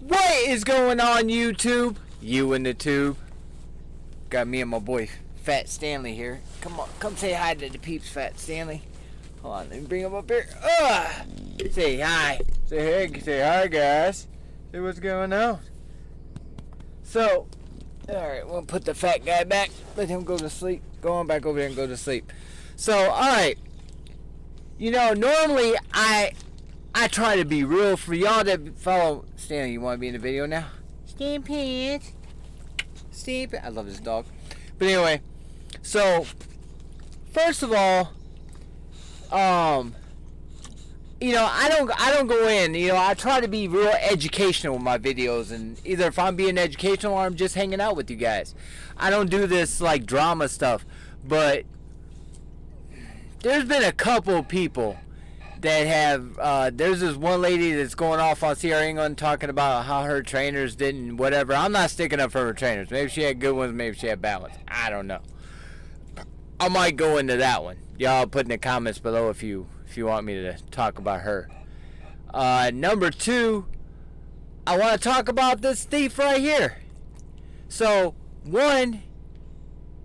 What is going on, YouTube? You in the tube. Got me and my boy Fat Stanley here. Come on, come say hi to the peeps, Fat Stanley. Hold on, let me bring him up here. Say hi. Say hey, say hi, guys. Say what's going on. So, alright, we'll put the fat guy back. Let him go to sleep. Go on back over there and go to sleep. So, alright. You know, normally I try to be real. For y'all that follow Stanley, you want to be in the video now? Stan Pants. Stan Pants. I love this dog. But anyway, so first of all, you know, I don't go in. You know, I try to be real educational with my videos, and either if I'm being educational or I'm just hanging out with you guys. I don't do this like drama stuff, but there's been a couple people that have, there's this one lady that's going off on CR England talking about how her trainers didn't whatever. I'm not sticking up for her trainers. Maybe she had good ones, maybe she had bad ones. I don't know. I might go into that one. Y'all put in the comments below if you want me to talk about her. Number two, I want to talk about this thief right here. So, one,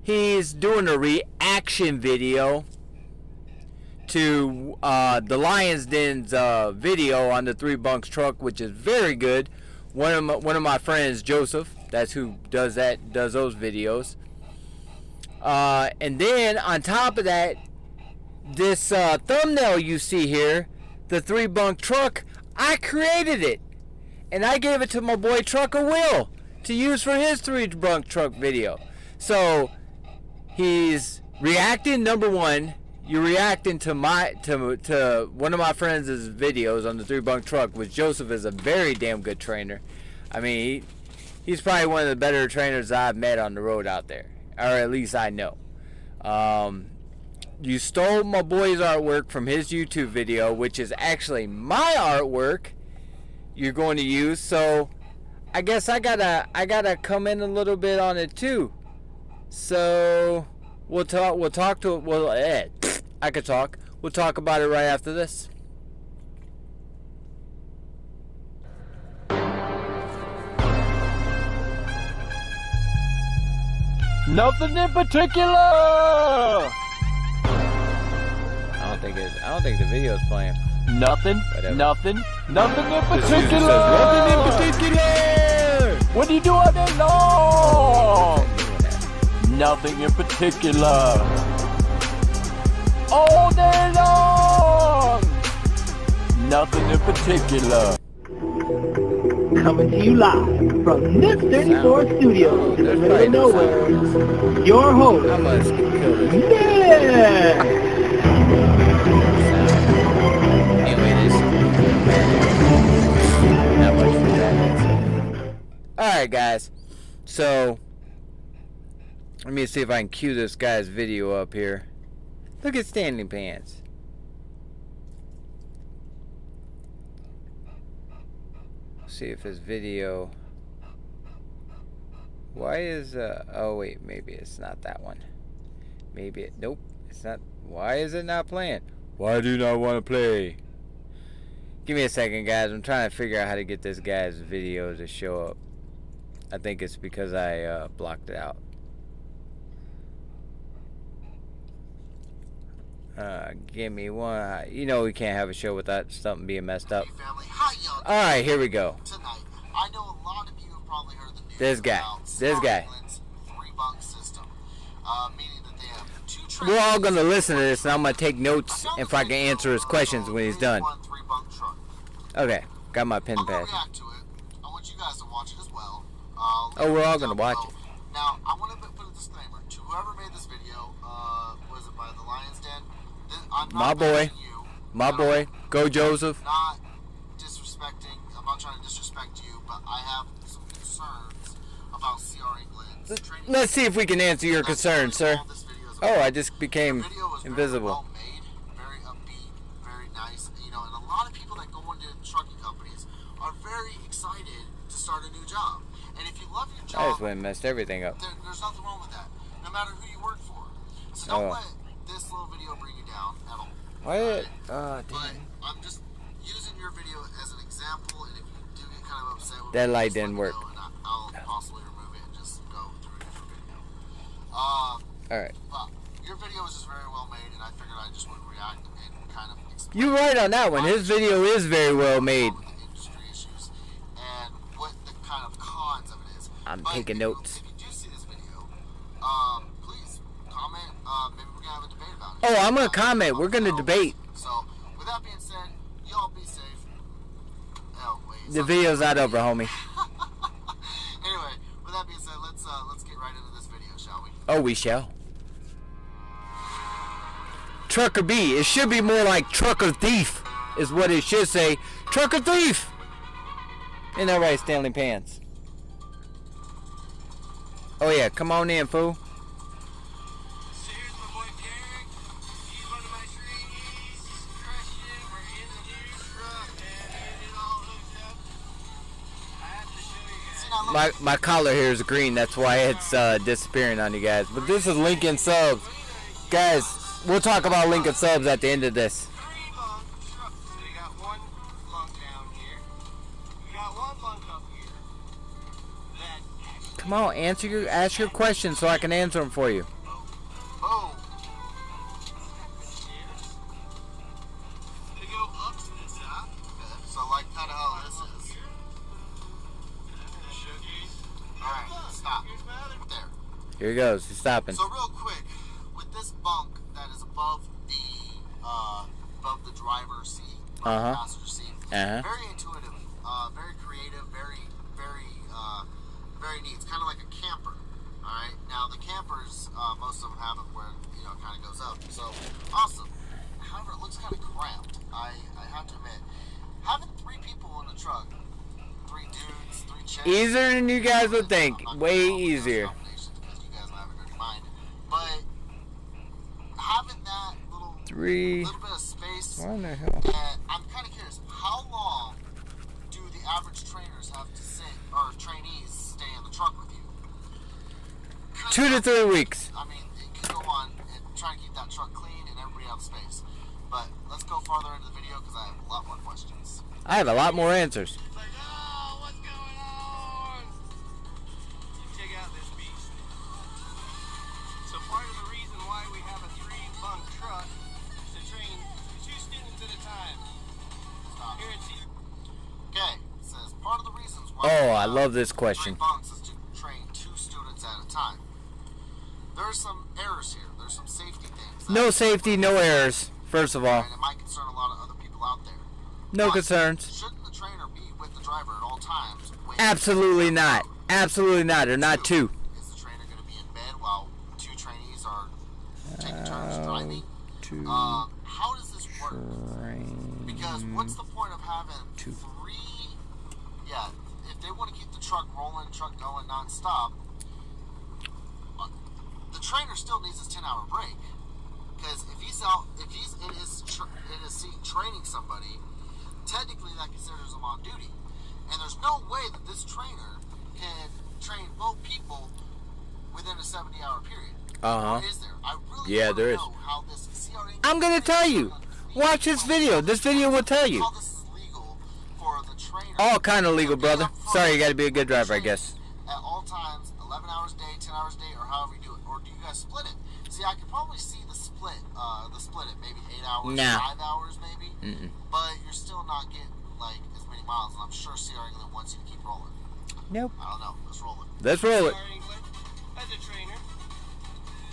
he's doing a reaction video to the Lions Den's video on the Three Bunks truck, which is very good. One of my friends, Joseph, that's who does those videos. And then on top of that, this thumbnail you see here, the Three Bunk truck, I created it, and I gave it to my boy Trucker Will to use for his Three Bunk truck video. So he's reacting. Number one, you're reacting to one of my friends' videos on the Three Bunk truck, which Joseph is a very damn good trainer. I mean, he's probably one of the better trainers I've met on the road out there, or at least I know. You stole my boy's artwork from his YouTube video, which is actually my artwork you're going to use. So I guess I gotta come in a little bit on it too. So we'll talk to it. Well, I could talk. We'll talk about it right after this. Nothing in particular. I don't think the video's playing. Nothing. Whatever. Nothing in Nothing particular. in particular. What do you do all day long? Nothing in particular. All day long. Nothing in particular. Coming to you live from NIP 34 Studios in the middle of nowhere. Your host, I must kill this. Nick. Anyway, not much for that. Alright, guys. So, let me see if I can cue this guy's video up here. Look at Standing Pants. See if his video. Why is oh wait, maybe it's not that one. Maybe it, nope, it's not. Why is it not playing? Why do you not want to play? Give me a second, guys. I'm trying to figure out how to get this guy's video to show up. I think it's because I blocked it out. Give me one. You know we can't have a show without something being messed up. Alright, here we go. Tonight, I know a lot of you have probably heard the news This guy. about This guy. England's three-bunk system, meaning that they have two We're all trains, gonna listen to this, and I'm gonna take notes if I can answer his questions when he's done. Three-bunk truck. Okay, got my pen I'm gonna pad. react to it. I want you guys to watch it as well. Oh, we're all gonna watch it. Now, I want to put a disclaimer to whoever made this video. Was it by the Lions Den? I'm My not boy. bashing you. My boy, go Joseph. Not disrespecting. I'm not trying to disrespect you, but I have some concerns about CR England's training. Let's see if we can answer your concerns, sir. All this video is Oh, about. I just became The video was invisible. very well made, very upbeat, very nice. You know, and a lot of people that go into trucking companies are very excited to start a new job. And if you love your I job, just went and messed everything up. there's nothing wrong with that. No matter who you work for. So don't Oh. let this little video bring you down at all. What? But Damn. I'm just using your video as an example, and if you do get kind of upset That light just let didn't me work. know, and I'll possibly remove it and just go through a different video. Alright. But your video was just very well made, and I figured I just would react and kind of explain. You're right on that one. His video is very well made. The industry issues and what the kind of cons of it is. I'm But taking if notes. If you do see this video, please comment. Maybe we can have a debate about it. Oh, I'm gonna comment. We're gonna debate. So, with that being said, y'all be safe. Oh wait. The video's not over, homie. Anyway, with that being said, let's get right into this video, shall we? Oh, we shall. Trucker B. It should be more like trucker thief, is what it should say. Trucker thief. Ain't that right, Stanley Pants? Oh yeah, come on in, fool. So here's my boy Derek. He's one of my trainees. He's crushing. We're in the new truck, man. Getting it all hooked up. I have to show you guys. See, now look, My collar here is green, that's why it's disappearing on you guys. But this is Lincoln Subs. Guys, we'll talk about Lincoln Subs at the end of this. 3 bunk truck. So we got one bunk down here. We got one bunk up here. That Come on, ask your questions so I can answer them for you. boom. stairs. They go up to the top. Okay, so like kind of how this is. Here. And I'm gonna showcase. All right, stop. Here's my other. There. Here he goes, he's stopping. So real quick, with this bunk that is above the driver's seat, above the passenger seat, very intuitive, very creative, very neat. It's kind of like a camper. All right. Now the campers, most of them have it where it kind of goes up. So awesome. However, it looks kind of cramped. I have to admit, having 3 people in the truck, 3 dudes, 3 chicks. Easier than you guys would think. I'm not gonna Way call those easier. combinations because you guys don't have a dirty mind. But having that little 3. bit of space, What in the hell? and I'm kind of curious, how long do the average trainers have to sit, or trainees stay in the truck with you? 2 to 3 weeks. I mean, it could go on and try to keep that truck clean and everybody have space. But let's go farther into the video because I have a lot more questions. I have a lot more answers. It's like, oh, what's going on? You check out this beast. So part of the reason why we have a 3-bunk truck is to train 2 students at a time. Stop. Here it's you. Okay, it says part of the reasons why Oh, we I have love this 3 question. bunks is to train 2 students at a time. There's some errors here. There's some safety things. that- No safety, no errors. First of all, And it might concern a lot of other people out there. no But concerns. Shouldn't the trainer be with the driver at all times? when- Absolutely not. Absolutely not. They're not 2. Is the trainer going to be in bed while 2 trainees are taking turns driving? 2 How does this work? Because what's the point of having 2. 3? Yeah, if they want to keep the truck rolling, truck going nonstop, the trainer still needs his 10-hour break. Because if he's in his seat training somebody, technically that considers him on duty. And there's no way that this trainer can train both people within a 70-hour period. Uh-huh. Or is there? I really Yeah, want there to is. know how this CRA I'm gonna tell you. Watch this video. This video will tell you. How this is legal for the trainer. All kind of legal, to be brother. up front Sorry, you gotta be a good driver, I training guess. At all times, 11 hours a day, 10 hours a day, or however you do it. Or do you guys split it? See, I could probably see the split at maybe 8 hours, Nah. 5 hours maybe. But you're still not getting like as many miles, and I'm sure CR England wants you to keep rolling. Nope. I don't know. Let's roll it. Let's roll it. Our England as a trainer,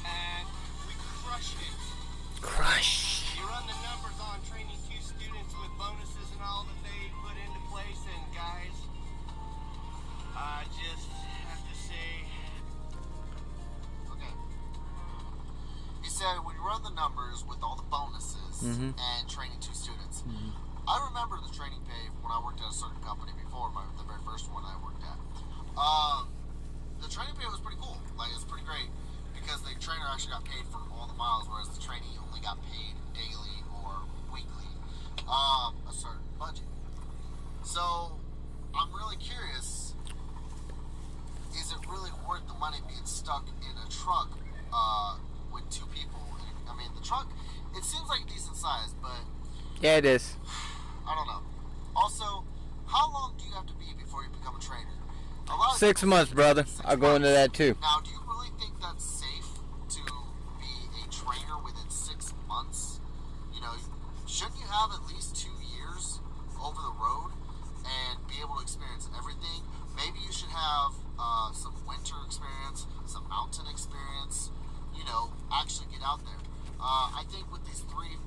and we crush it. Crush. You run the numbers on training 2 students with bonuses and all that they put into place, and guys, I just have to say, Okay. He said we run the numbers with all the bonuses and training 2 students. I remember the training pay when I worked at a certain company before, the very first one I worked at. The training pay was pretty cool. Like, it's pretty great because the trainer actually got paid for all the miles, whereas the trainee only got paid daily or weekly, a certain budget. So, I'm really curious, is it really worth the money being stuck in a truck with 2 people? I mean, the truck, it seems like a decent size, but Yeah, it is. I don't know. Also, how long do you have to be before you become a trainer? A lot of 6 months, brother. 6 I'll go into that too. Now, do you really think that's safe to be a trainer within 6 months? You know, shouldn't you have at least 2 years over the road and be able to experience everything? Maybe you should have some winter experience, some mountain experience. You know, actually get out there. I think with these the 3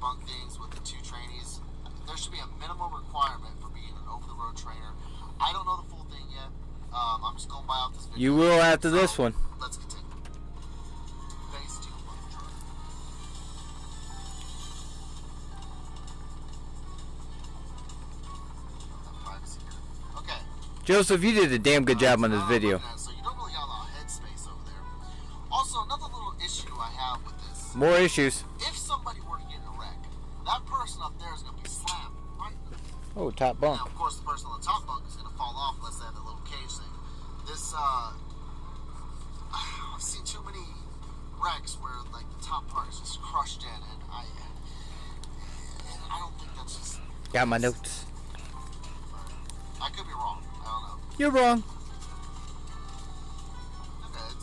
bunk things with the 2 trainees, there should be a minimum requirement for being an over-the-road trainer. I don't know the full thing yet. I'm just going by off this video. You will after this one. Let's continue. Phase 2 bunk truck. Privacy here. Okay. Joseph, you did a damn good job on this video. So you don't really have a lot of headspace over there. Also, another little issue I have with this. More issues. If somebody were to get in a wreck, that person up there is going to be slammed, right? Oh, top bunk. Now, of course, the person on the top bunk is going to fall off unless they have that little cage thing. This, I've seen too many wrecks where, like, the top part is just crushed in, and I don't think that's just... Got my notes. I could be wrong. I don't know. You're wrong. Okay, it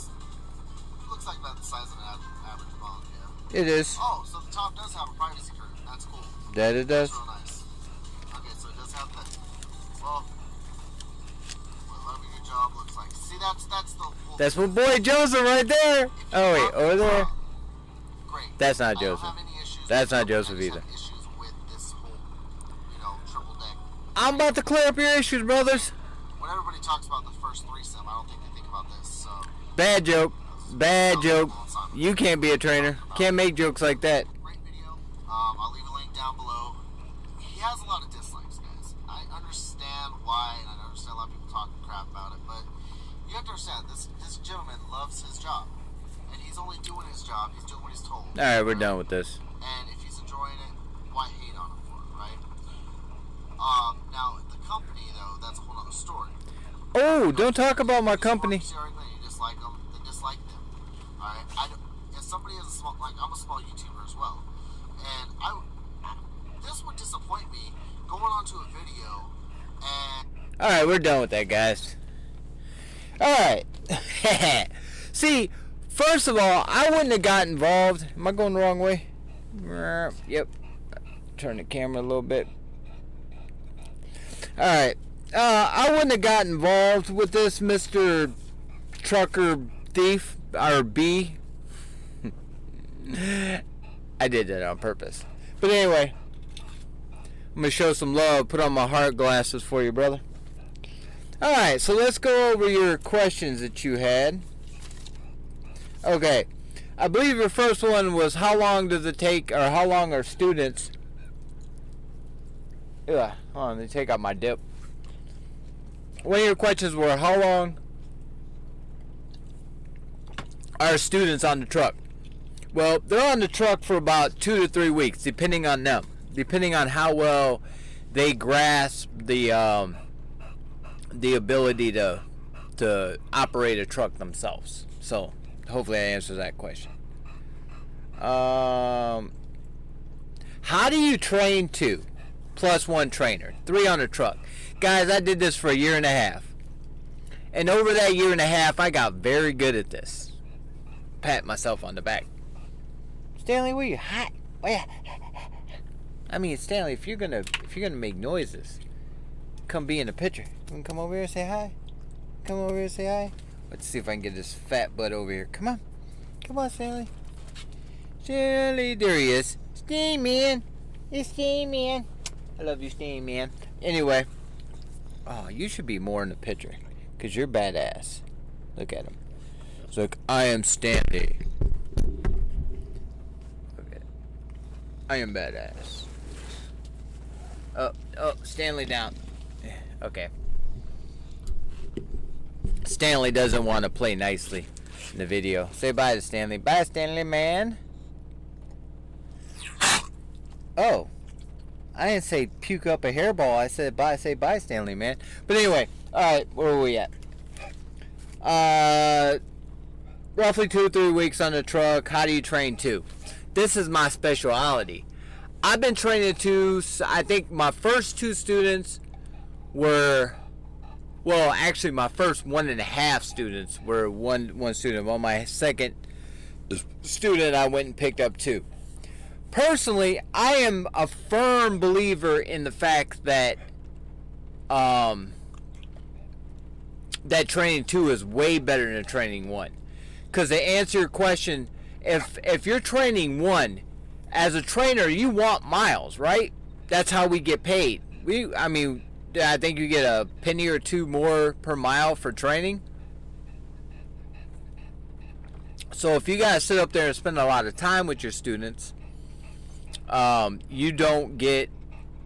looks like about the size of an average bunk, yeah. It is. Oh, so the top does have a privacy curtain. That's cool. That it does. That's real nice. Okay, so it does have that. Well, loving your job looks like. See, that's the whole. That's my boy Joseph right there. If you Oh wait, love over your there. job, great. That's not I don't Joseph. have any issues That's with not it. Joseph I just either. have issues with this whole, triple deck. I'm about to clear up your issues, brothers. When everybody talks about the first threesome, I don't think they think about this. So. Bad joke. Bad joke. You can't be a trainer. Can't make jokes like that. Great video. I'll leave a link down below. He has a lot of dislikes, guys. I understand why, and I understand a lot of people talking crap about it, but you have to understand, this gentleman loves his job. And he's only doing his job. He's doing what he's told. Alright, we're done with this. And if he's enjoying it, why hate on him for it, right? Now, the company, though, that's a whole other story. Oh, don't talk about my company. You dislike them, then dislike them. Alright? As somebody is a small, I'm a small YouTuber as well. And this would disappoint me going onto a video and... Alright, we're done with that, guys. Alright. See, first of all, I wouldn't have got involved. Am I going the wrong way? Yep. Turn the camera a little bit. Alright. I wouldn't have got involved with this Mr. Trucker Thief, or B. I did that on purpose. But anyway, I'm going to show some love, put on my heart glasses for you, brother. Alright, so let's go over your questions that you had. Okay, I believe your first one was how long does it take, or how long are students... Ugh, hold on, let me take out my dip. One of your questions were how long are students on the truck? Well, they're on the truck for about 2 to 3 weeks, depending on them. Depending on how well they grasp the ability to operate a truck themselves. So, hopefully that answers that question. How do you train 2 plus 1 trainer? 3 on the truck. Guys, I did this for 1.5 years. And over that 1.5 years, I got very good at this. Pat myself on the back. Stanley, where you hot? I mean, Stanley, if you're gonna make noises, come be in the picture. You can come over here and say hi. Come over here and say hi. Let's see if I can get this fat butt over here. Come on. Come on, Stanley. Stanley, there he is. Stan, man. It's Stan, man. I love you, Stan, man. Anyway. Oh, you should be more in the picture. Because you're badass. Look at him. It's like, I am Stanley. Okay. I am badass. Oh, Stanley down. Okay. Stanley doesn't want to play nicely in the video. Say bye to Stanley. Bye, Stanley, man. Oh. I didn't say puke up a hairball. I said bye. Say bye, Stanley, man. But anyway, alright, where were we at? Roughly 2 to 3 weeks on the truck. How do you train 2? This is my specialty. I've been training 2. I think my first 2 students were Well, actually, my first 1.5 students were one student. On my second student, I went and picked up 2. Personally, I am a firm believer in the fact that that training 2 is way better than training 1. Because to answer your question, if you're training 1, as a trainer, you want miles, right? That's how we get paid. I think you get a penny or 2 more per mile for training. So if you guys sit up there and spend a lot of time with your students, you don't get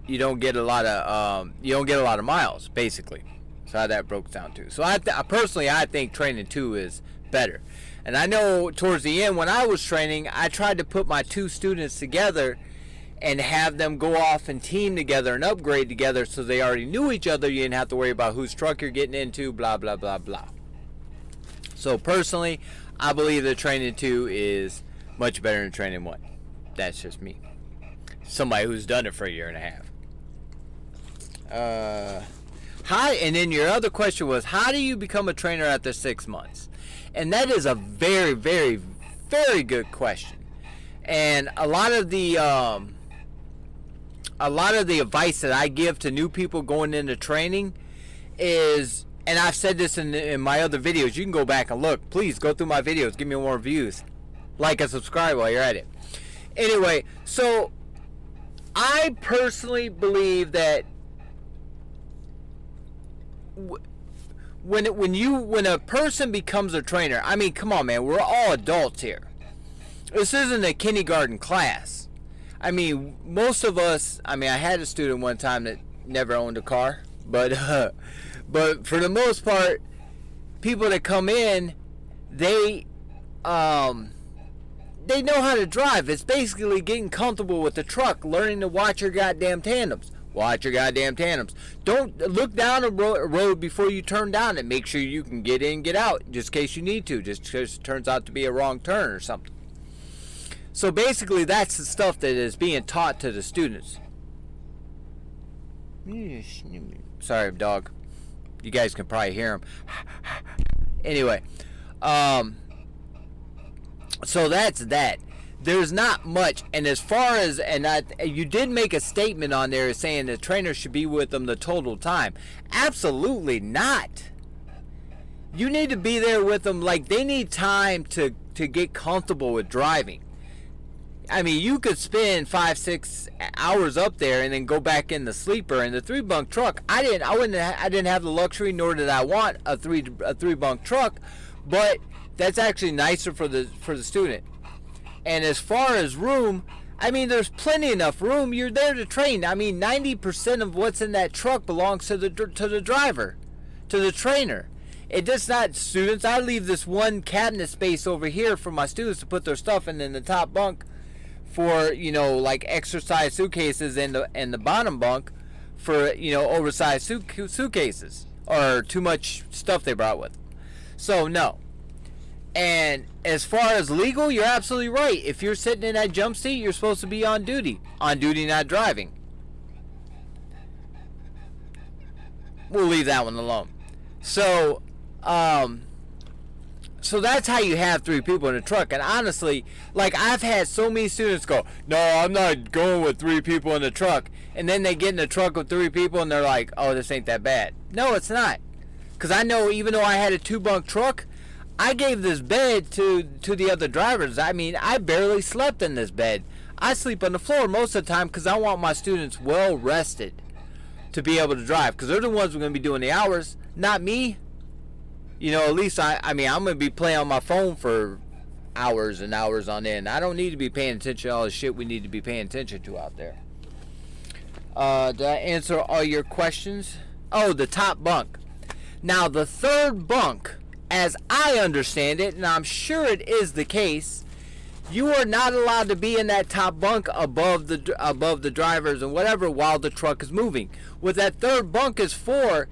a lot of miles, basically. So how that broke down too. So I personally think training 2 is better. And I know towards the end when I was training, I tried to put my 2 students together and have them go off and team together and upgrade together so they already knew each other. You didn't have to worry about whose truck you're getting into, blah, blah, blah, blah. So personally, I believe that training 2 is much better than training 1. That's just me. Somebody who's done it for a year and a half. And then your other question was, how do you become a trainer after 6 months? And that is a very, very, very good question. And a lot of the advice that I give to new people going into training is, and I've said this in my other videos, you can go back and look. Please go through my videos, give me more views. Like and subscribe while you're at it. Anyway, so I personally believe that when a person becomes a trainer, I mean, come on, man, we're all adults here. This isn't a kindergarten class. I mean, most of us, I had a student one time that never owned a car, but for the most part, people that come in, they know how to drive. It's basically getting comfortable with the truck, learning to watch your goddamn tandems. Watch your goddamn tandems. Don't look down a road before you turn down it. Make sure you can get in, get out, just in case you need to, just because it turns out to be a wrong turn or something. So basically, that's the stuff that is being taught to the students. Sorry, dog. You guys can probably hear him. Anyway, so that's that. There's not much, and as far as, you did make a statement on there saying the trainer should be with them the total time. Absolutely not. You need to be there with them, like they need time to get comfortable with driving. I mean, you could spend 5-6 hours up there and then go back in the sleeper. In the 3-bunk truck, I didn't have the luxury, nor did I want a 3-bunk truck, but that's actually nicer for the student. And as far as room, I mean, there's plenty enough room. You're there to train. I mean, 90% of what's in that truck belongs to the driver, to the trainer. It does not, students. I leave this one cabinet space over here for my students to put their stuff in the top bunk for, like exercise suitcases, and the bottom bunk for, oversized suitcases or too much stuff they brought with them. So, no. And as far as legal, you're absolutely right. If you're sitting in that jump seat, you're supposed to be on duty. On duty, not driving. We'll leave that one alone. So, so that's how you have 3 people in a truck. And honestly, like, I've had so many students go, no, I'm not going with 3 people in the truck. And then they get in the truck with 3 people and they're like, oh, this ain't that bad. No, it's not. Because I know, even though I had a 2-bunk truck, I gave this bed to the other drivers. I mean, I barely slept in this bed. I sleep on the floor most of the time because I want my students well rested to be able to drive, because they're the ones who are going to be doing the hours, not me. At least I'm going to be playing on my phone for hours and hours on end. I don't need to be paying attention to all the shit we need to be paying attention to out there. Did I answer all your questions? Oh, the top bunk. Now, the 3rd bunk, as I understand it, and I'm sure it is the case, you are not allowed to be in that top bunk above the drivers and whatever while the truck is moving. What that 3rd bunk is for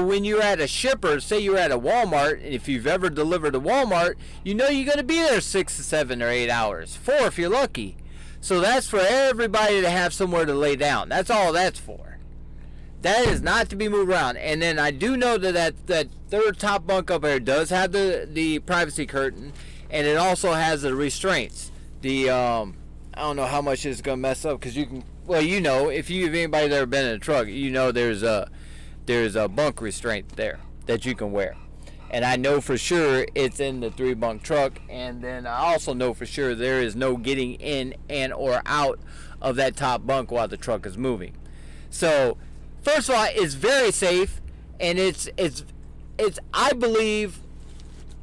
when you're at a shipper. Say you're at a Walmart, and if you've ever delivered to Walmart, you're going to be there 6 to 7 or 8 hours. 4 if you're lucky. So that's for everybody to have somewhere to lay down. That's all that's for. That is not to be moved around. And then I do know that third top bunk up there does have the privacy curtain, and it also has the restraints. The I don't know how much it's gonna mess up, because you can, well, you know, if anybody's ever been in a truck, you know there's a bunk restraint there that you can wear. And I know for sure it's in the 3-bunk truck, and then I also know for sure there is no getting in and or out of that top bunk while the truck is moving. So first of all, it's very safe, and it's I believe,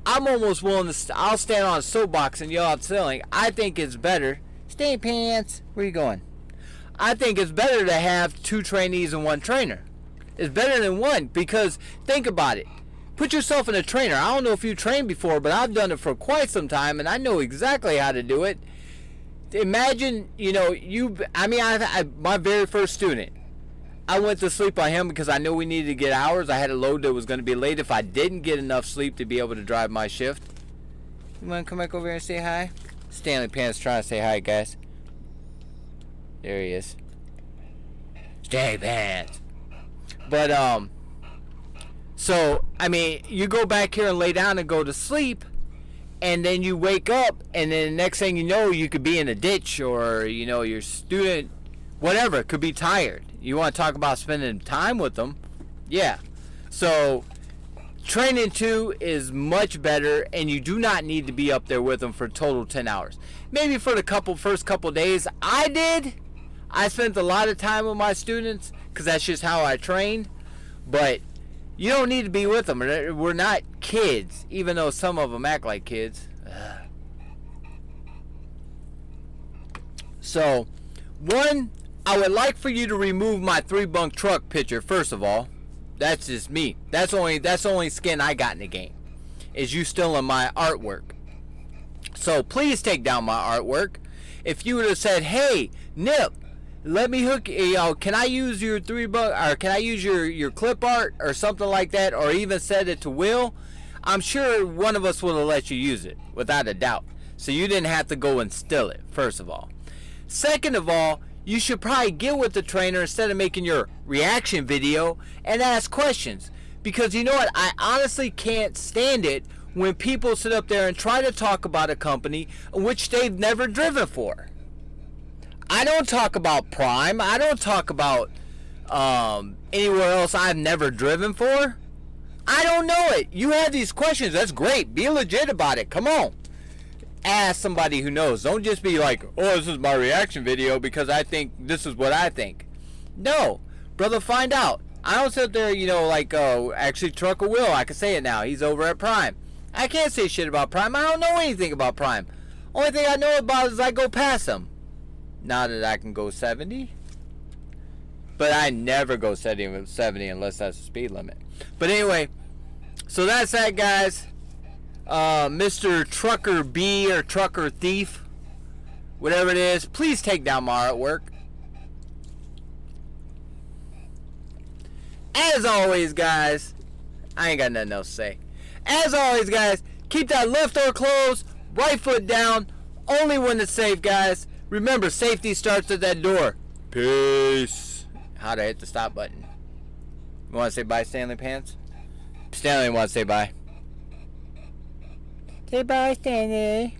I'm almost willing to I'll stand on a soapbox and yell out selling. I think it's better. Stay pants. Where you going? I think it's better to have 2 trainees and 1 trainer. It's better than 1, because think about it. Put yourself in a trainer. I don't know if you trained before, but I've done it for quite some time, and I know exactly how to do it. Imagine, you know, my very first student, I went to sleep on him because I knew we needed to get hours. I had a load that was going to be late if I didn't get enough sleep to be able to drive my shift. You want to come back over here and say hi? Stanley Pants trying to say hi, guys. There he is. Stanley Pants. But, so, I mean, you go back here and lay down and go to sleep, and then you wake up, and then the next thing you know, you could be in a ditch, or, you know, your student, whatever, could be tired. You want to talk about spending time with them? Yeah. So, training 2 is much better, and you do not need to be up there with them for a total 10 hours. Maybe for the first couple days, I spent a lot of time with my students, because that's just how I train, but you don't need to be with them. We're not kids, even though some of them act like kids. So, 1, I would like for you to remove my 3-bunk truck picture, first of all. That's just me. That's the only skin I got in the game, is you still in my artwork. So, please take down my artwork. If you would have said, hey, Nip, let me hook, you know, can I use your 3-bunk, or can I use your clip art or something like that, or even said it to Will, I'm sure one of us would have let you use it, without a doubt. So you didn't have to go and steal it, first of all. Second of all, you should probably get with the trainer instead of making your reaction video and ask questions. Because you know what, I honestly can't stand it when people sit up there and try to talk about a company which they've never driven for. I don't talk about Prime. I don't talk about anywhere else I've never driven for. I don't know it. You have these questions. That's great. Be legit about it. Come on. Ask somebody who knows. Don't just be like, oh, this is my reaction video because I think this is what I think. No. Brother, find out. I don't sit there, you know, like, oh, actually, Trucker Will. I can say it now. He's over at Prime. I can't say shit about Prime. I don't know anything about Prime. Only thing I know about is I go past them. Now that I can go 70. But I never go 70 unless that's the speed limit. But anyway, so that's that, guys. Mr. Trucker B or Trucker Thief, whatever it is, please take down my artwork. As always, guys, I ain't got nothing else to say. As always, guys, keep that left door closed, right foot down, only when it's safe, guys. Remember, safety starts at that door. Peace. How'd I hit the stop button? You want to say bye, Stanley Pants? Stanley wants to say bye. Say bye, Stanley.